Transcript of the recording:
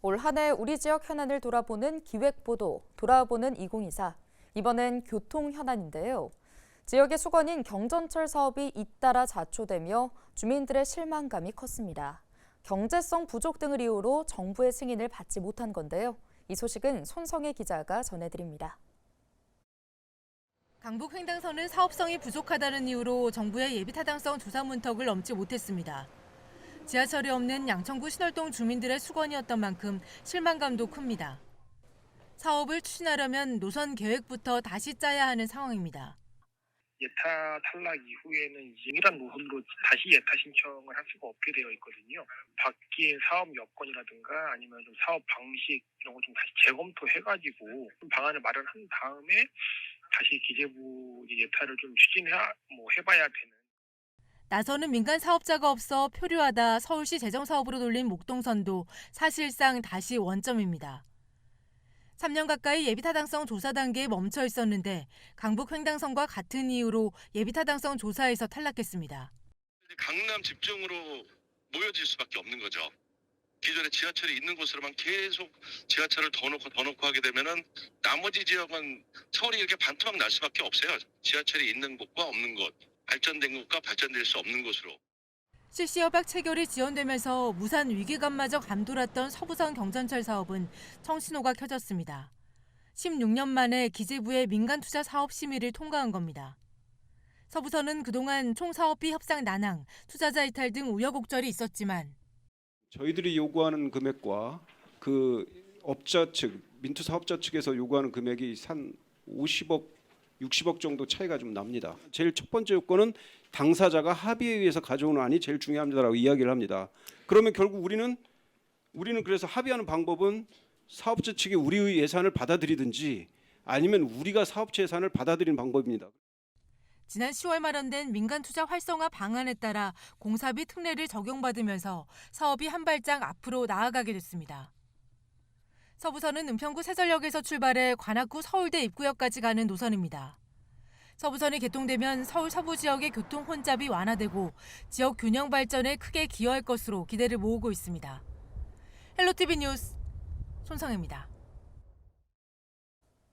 올 한 해 우리 지역 현안을 돌아보는 기획보도, 돌아보는 2024. 이번엔 교통 현안인데요. 지역의 수건인 경전철 사업이 잇따라 자초되며 주민들의 실망감이 컸습니다. 경제성 부족 등을 이유로 정부의 승인을 받지 못한 건데요. 이 소식은 손성혜 기자가 전해드립니다. 강북 횡단선은 사업성이 부족하다는 이유로 정부의 예비타당성 조사 문턱을 넘지 못했습니다. 지하철이 없는 양천구 신월동 주민들의 수건이었던 만큼 실망감도 큽니다. 사업을 추진하려면 노선 계획부터 다시 짜야 하는 상황입니다. 예타 탈락 이후에는 이란 노선으로 다시 예타 신청을 할 수가 없게 되어 있거든요. 바뀐 사업 여건이라든가 아니면 좀 사업 방식 이런 걸 좀 다시 재검토해가지고 좀 방안을 마련한 다음에 다시 기재부 예타를 좀 해봐야 되는. 나서는 민간 사업자가 없어 표류하다 서울시 재정사업으로 돌린 목동선도 사실상 다시 원점입니다. 3년 가까이 예비타당성 조사 단계에 멈춰 있었는데 강북 횡단선과 같은 이유로 예비타당성 조사에서 탈락했습니다. 강남 집중으로 모여질 수밖에 없는 거죠. 기존에 지하철이 있는 곳으로만 계속 지하철을 더 넣고 하게 되면은 나머지 지역은 서울이 이렇게 반토막 날 수밖에 없어요. 지하철이 있는 곳과 없는 곳, 발전된 곳과 발전될 수 없는 곳으로. 실시협약 체결이 지연되면서 무산 위기감마저 감돌았던 서부선 경전철 사업은 청신호가 켜졌습니다. 16년 만에 기재부의 민간투자 사업 심의를 통과한 겁니다. 서부선은 그동안 총사업비 협상 난항, 투자자 이탈 등 우여곡절이 있었지만 저희들이 요구하는 금액과 그 업자 측, 민투 사업자 측에서 요구하는 금액이 한 50억, 60억 정도 차이가 좀 납니다. 제일 첫 번째 요건은 당사자가 합의에 의해서 가져오는 안이 제일 중요합니다라고 이야기를 합니다. 그러면 결국 우리는 그래서 합의하는 방법은 사업자 측이 우리의 예산을 받아들이든지 아니면 우리가 사업체 예산을 받아들이는 방법입니다. 지난 10월 마련된 민간투자 활성화 방안에 따라 공사비 특례를 적용받으면서 사업이 한 발짝 앞으로 나아가게 됐습니다. 서부선은 은평구 세전역에서 출발해 관악구 서울대 입구역까지 가는 노선입니다. 서부선이 개통되면 서울 서부 지역의 교통 혼잡이 완화되고 지역 균형 발전에 크게 기여할 것으로 기대를 모으고 있습니다. 헬로티비 뉴스 손성혜입니다.